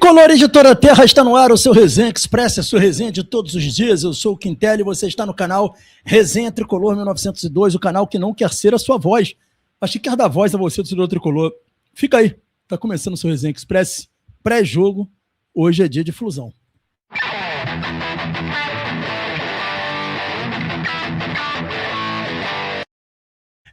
Tricolores de toda a terra, está no ar o seu Resenha Express, a sua resenha de todos os dias. Eu sou o Quintelli e você está no canal Resenha Tricolor 1902, o canal que não quer ser a sua voz, mas que quer dar voz a você do seu tricolor. Fica aí, está começando o seu Resenha Express, pré-jogo, hoje é dia de Flusão.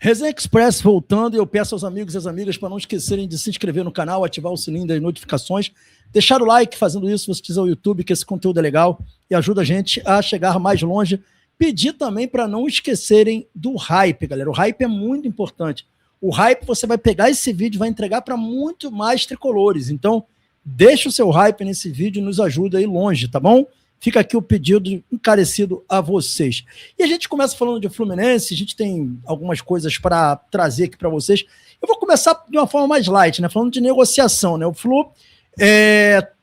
Resenha Express voltando, e eu peço aos amigos e às amigas para não esquecerem de se inscrever no canal, ativar o sininho das notificações, deixar o like fazendo isso, se você quiser o YouTube, que esse conteúdo é legal e ajuda a gente a chegar mais longe. Pedir também para não esquecerem do hype, galera. O hype é muito importante. O hype, você vai pegar esse vídeo e vai entregar para muito mais tricolores. Então, deixa o seu hype nesse vídeo e nos ajuda a ir longe, tá bom? Fica aqui o pedido encarecido a vocês. E a gente começa falando de Fluminense, a gente tem algumas coisas para trazer aqui para vocês. Eu vou começar de uma forma mais light, né? Falando de negociação, né? O Flu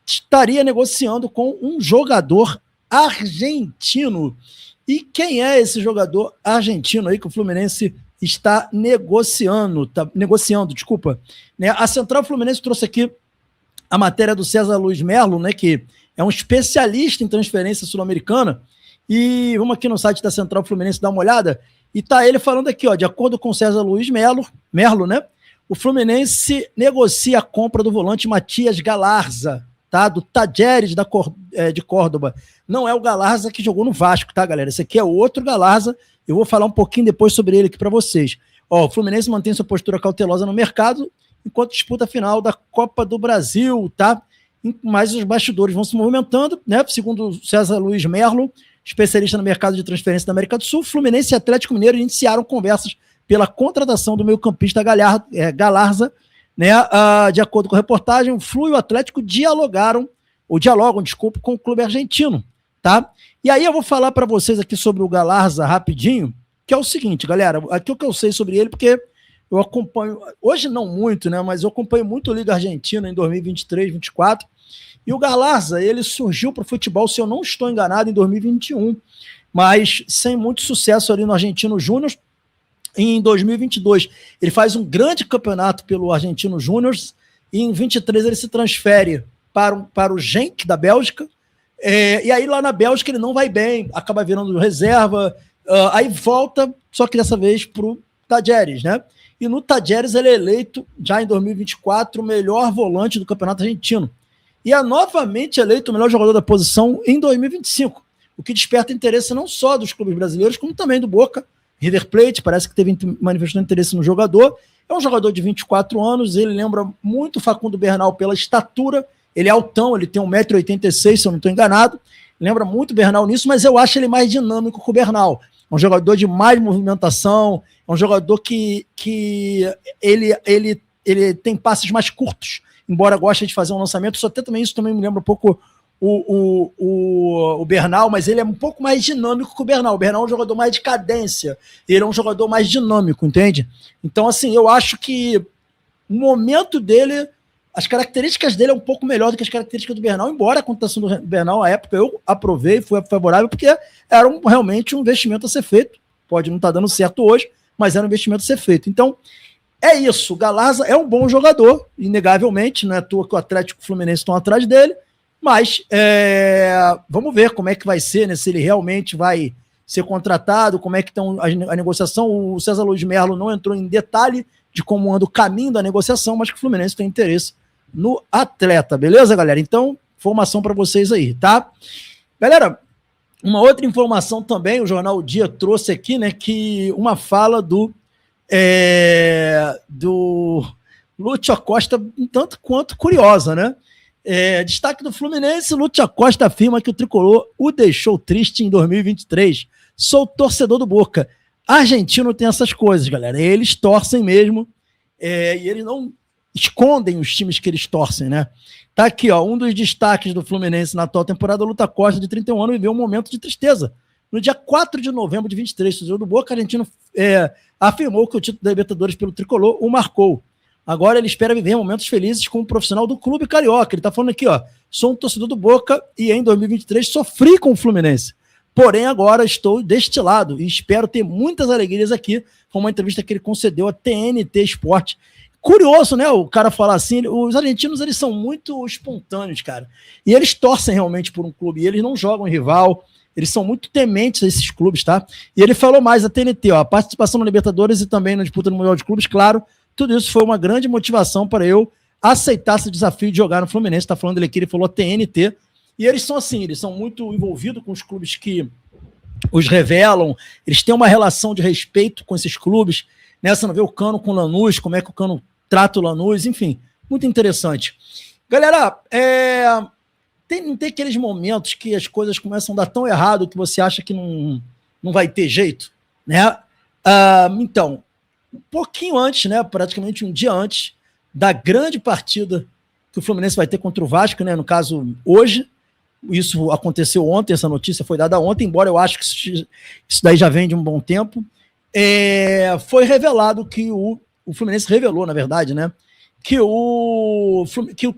estaria negociando com um jogador argentino. E quem é esse jogador argentino aí que o Fluminense está negociando? Né? A Central Fluminense trouxe aqui a matéria do César Luiz Merlo, né? Que é um especialista em transferência sul-americana, e vamos aqui no site da Central Fluminense dar uma olhada, e tá ele falando aqui, ó, de acordo com César Luiz Merlo, né, o Fluminense negocia a compra do volante Matias Galarza, tá, do Talleres de Córdoba. Não é o Galarza que jogou no Vasco, tá, galera? Esse aqui é outro Galarza, eu vou falar um pouquinho depois sobre ele aqui para vocês. Ó, o Fluminense mantém sua postura cautelosa no mercado, enquanto disputa a final da Copa do Brasil, tá? Mas os bastidores vão se movimentando, né? Segundo César Luiz Merlo, especialista no mercado de transferência da América do Sul, Fluminense e Atlético Mineiro iniciaram conversas pela contratação do meio-campista Galarza, né? De acordo com a reportagem, o Flu e o Atlético dialogam com o clube argentino, tá? E aí eu vou falar para vocês aqui sobre o Galarza rapidinho, que é o seguinte, galera, aqui o que eu sei sobre ele, porque eu acompanho, hoje não muito, né, mas eu acompanho muito a Liga Argentina em 2023, 2024, e o Galarza, ele surgiu para o futebol, se eu não estou enganado, em 2021, mas sem muito sucesso ali no Argentino Júnior. Em 2022, ele faz um grande campeonato pelo Argentino Júnior, e em 23 ele se transfere para o Genk da Bélgica, e aí lá na Bélgica ele não vai bem, acaba virando reserva, aí volta, só que dessa vez para o Talleres, né? E no Talleres ele é eleito, já em 2024, o melhor volante do Campeonato Argentino. E é novamente eleito o melhor jogador da posição em 2025, o que desperta interesse não só dos clubes brasileiros, como também do Boca, River Plate, parece que teve manifestado interesse no jogador. É um jogador de 24 anos, ele lembra muito Facundo Bernal pela estatura, ele é altão, ele tem 1,86 m, se eu não estou enganado, lembra muito Bernal nisso, mas eu acho ele mais dinâmico que o Bernal. É um jogador de mais movimentação, é um jogador que ele tem passes mais curtos, embora goste de fazer um lançamento, isso também me lembra um pouco o Bernal, mas ele é um pouco mais dinâmico que o Bernal. O Bernal é um jogador mais de cadência, ele é um jogador mais dinâmico, entende? Então, assim, eu acho que o momento dele, as características dele é um pouco melhor do que as características do Bernal, embora a contratação do Bernal, à época, eu aprovei, fui favorável, porque era realmente um investimento a ser feito. Pode não estar dando certo hoje, mas era um investimento a ser feito. Então, é isso. O Galarza é um bom jogador, inegavelmente, não é à toa que o Atlético e o Fluminense estão atrás dele, mas vamos ver como é que vai ser, né? Se ele realmente vai ser contratado, como é que está a negociação. O César Luiz Merlo não entrou em detalhe de como anda o caminho da negociação, mas que o Fluminense tem interesse no atleta, beleza, galera? Então, informação para vocês aí, tá? Galera, uma outra informação também, o Jornal O Dia trouxe aqui, né, que uma fala do Lúcio Acosta, um tanto quanto curiosa, né? Destaque do Fluminense, Lúcio Acosta afirma que o tricolor o deixou triste em 2023. Sou torcedor do Boca. Argentino tem essas coisas, galera. Eles torcem mesmo, e eles não escondem os times que eles torcem, né? Tá aqui, ó, um dos destaques do Fluminense na atual temporada, o Lúcio Acosta, de 31 anos, viveu um momento de tristeza. No dia 4 de novembro de 23, o torcedor do Boca argentino afirmou que o título da Libertadores pelo tricolor o marcou. Agora ele espera viver momentos felizes como profissional do clube carioca. Ele tá falando aqui, ó, sou um torcedor do Boca e em 2023 sofri com o Fluminense. Porém, agora estou deste lado e espero ter muitas alegrias aqui. Foi uma entrevista que ele concedeu à TNT Esporte. curioso, né? O cara falar assim, os argentinos, eles são muito espontâneos, cara. E eles torcem realmente por um clube, e eles não jogam em rival, eles são muito tementes a esses clubes, tá? E ele falou mais, a TNT, ó, a participação na Libertadores e também na disputa no Mundial de Clubes, claro, tudo isso foi uma grande motivação para eu aceitar esse desafio de jogar no Fluminense, tá falando dele aqui, ele falou TNT, e eles são assim, eles são muito envolvidos com os clubes que os revelam, eles têm uma relação de respeito com esses clubes, né? Você não vê o Cano com o Lanús, como é que o Cano trata o Lanús, enfim, muito interessante. Galera, não tem aqueles momentos que as coisas começam a dar tão errado que você acha que não vai ter jeito, né? Então, um pouquinho antes, né, praticamente um dia antes da grande partida que o Fluminense vai ter contra o Vasco, né, no caso, hoje, isso aconteceu ontem, essa notícia foi dada ontem, embora eu acho que isso daí já vem de um bom tempo, foi revelado que o Fluminense revelou, na verdade, né, que o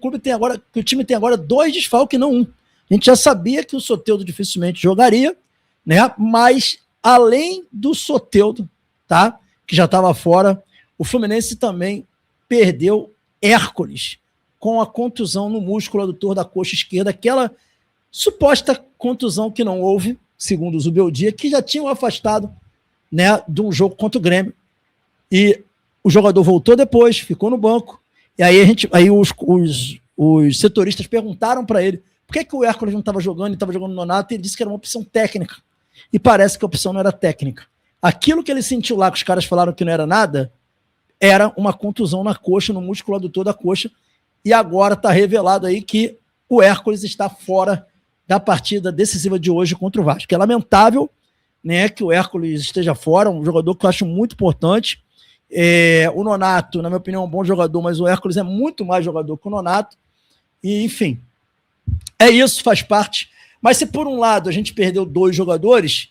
clube tem agora, que o time tem agora 2 desfalques, não 1. A gente já sabia que o Soteldo dificilmente jogaria, né, mas além do Soteldo, tá, que já estava fora, o Fluminense também perdeu Hércules com a contusão no músculo adutor da coxa esquerda, aquela suposta contusão que não houve, segundo o Zubeldia, que já tinham afastado, né, de um jogo contra o Grêmio. E o jogador voltou depois, ficou no banco, e aí, os setoristas perguntaram para ele por que o Hércules não estava jogando e estava jogando no Nonato, e ele disse que era uma opção técnica. E parece que a opção não era técnica. Aquilo que ele sentiu lá, que os caras falaram que não era nada, era uma contusão na coxa, no músculo adutor da coxa, e agora está revelado aí que o Hércules está fora da partida decisiva de hoje contra o Vasco. É lamentável, né, que o Hércules esteja fora, um jogador que eu acho muito importante. O Nonato, na minha opinião, é um bom jogador, mas o Hércules é muito mais jogador que o Nonato. E, enfim, é isso, faz parte. Mas se por um lado a gente perdeu 2 jogadores,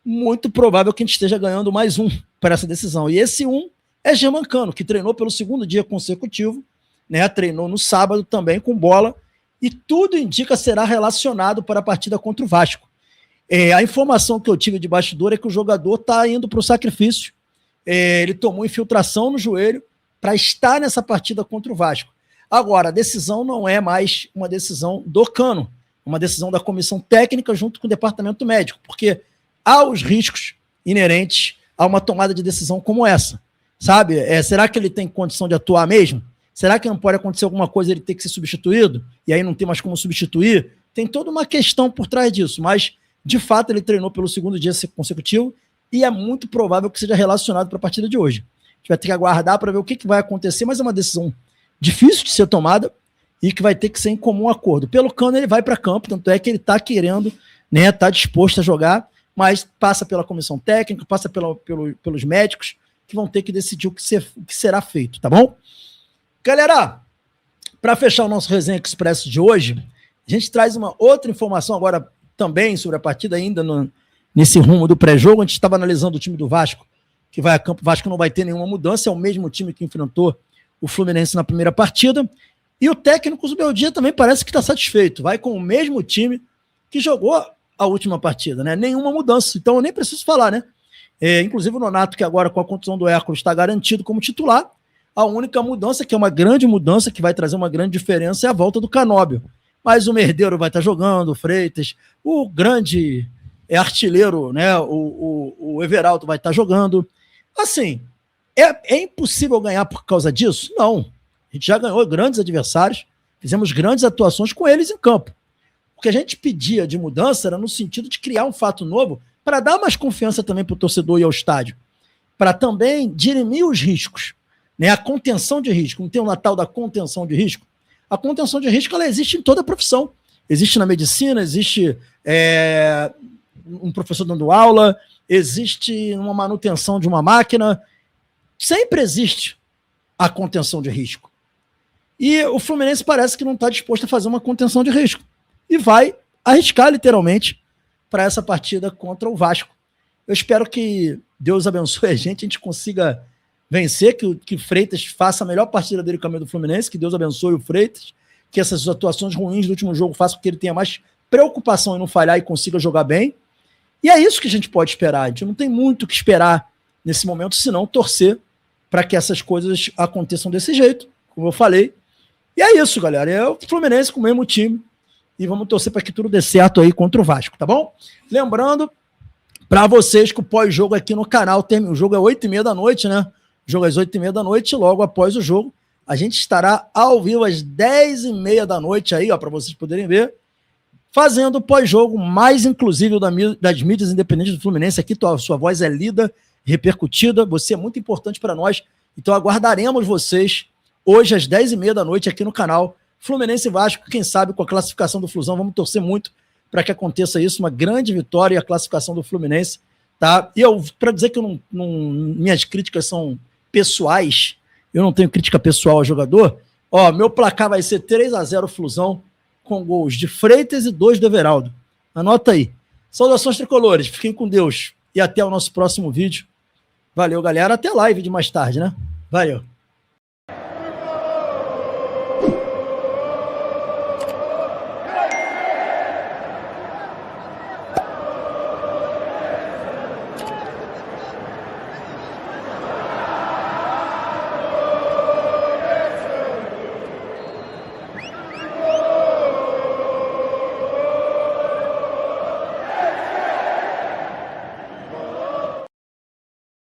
muito provável que a gente esteja ganhando mais um para essa decisão. E esse um é Germancano, que treinou pelo 2º dia consecutivo, né? Treinou no sábado também com bola, e tudo indica será relacionado para a partida contra o Vasco. A informação que eu tive de bastidor é que o jogador está indo para o sacrifício. Ele tomou infiltração no joelho para estar nessa partida contra o Vasco. Agora, a decisão não é mais uma decisão do Cano, uma decisão da comissão técnica junto com o departamento médico, porque há os riscos inerentes a uma tomada de decisão como essa, sabe? Será que ele tem condição de atuar mesmo? Será que não pode acontecer alguma coisa e ele ter que ser substituído? E aí não tem mais como substituir? Tem toda uma questão por trás disso, mas de fato ele treinou pelo 2º dia consecutivo e é muito provável que seja relacionado para a partida de hoje. A gente vai ter que aguardar para ver o que vai acontecer, mas é uma decisão difícil de ser tomada e que vai ter que ser em comum acordo. Pelo Cano, ele vai para campo, tanto é que ele está querendo, né, está disposto a jogar, mas passa pela comissão técnica, passa pelos médicos, que vão ter que decidir o que será feito, tá bom? Galera, para fechar o nosso Resenha Expresso de hoje, a gente traz uma outra informação agora também sobre a partida, ainda nesse rumo do pré-jogo. A gente estava analisando o time do Vasco, que vai a campo. O Vasco não vai ter nenhuma mudança, é o mesmo time que enfrentou o Fluminense na primeira partida. E o técnico Zubeldia também parece que está satisfeito. Vai com o mesmo time que jogou a última partida, né? Nenhuma mudança. Então eu nem preciso falar, né? Inclusive o Nonato, que agora com a contusão do Hércules está garantido como titular. A única mudança, que é uma grande mudança, que vai trazer uma grande diferença, é a volta do Canóbio. Mas o Merdeiro vai estar jogando, o Freitas, o grande artilheiro, né? O Everaldo vai estar jogando. Assim, é impossível ganhar por causa disso? Não. A gente já ganhou grandes adversários, fizemos grandes atuações com eles em campo. O que a gente pedia de mudança era no sentido de criar um fato novo para dar mais confiança também para o torcedor e ao estádio, para também dirimir os riscos, né? A contenção de risco. Não tem um tal da contenção de risco? A contenção de risco, ela existe em toda a profissão. Existe na medicina, existe um professor dando aula, existe uma manutenção de uma máquina. Sempre existe a contenção de risco. E o Fluminense parece que não está disposto a fazer uma contenção de risco. E vai arriscar, literalmente, para essa partida contra o Vasco. Eu espero que Deus abençoe a gente consiga vencer, que o Freitas faça a melhor partida dele com a camisa do Fluminense, que Deus abençoe o Freitas, que essas atuações ruins do último jogo façam com que ele tenha mais preocupação em não falhar e consiga jogar bem. E é isso que a gente pode esperar. A gente não tem muito o que esperar nesse momento, senão torcer para que essas coisas aconteçam desse jeito, como eu falei. E é isso, galera. É o Fluminense com o mesmo time. E vamos torcer para que tudo dê certo aí contra o Vasco, tá bom? Lembrando para vocês que o pós-jogo aqui no canal, o jogo é 8h30 da noite, né? O jogo é às 8h30 da noite, logo após o jogo, a gente estará ao vivo às 10h30 da noite aí, ó, para vocês poderem ver, fazendo o pós-jogo mais inclusivo das mídias independentes do Fluminense. Aqui sua voz é lida, repercutida, você é muito importante para nós, então aguardaremos vocês hoje às 10h30 da noite aqui no canal Fluminense e Vasco, quem sabe com a classificação do Flusão, vamos torcer muito para que aconteça isso, uma grande vitória e a classificação do Fluminense, tá? E eu, para dizer que minhas críticas são pessoais, eu não tenho crítica pessoal ao jogador, ó, meu placar vai ser 3-0 Flusão, com gols de Freitas e 2 do Everaldo. Anota aí. Saudações tricolores, fiquem com Deus e até o nosso próximo vídeo. Valeu, galera, até live de mais tarde, né? Valeu.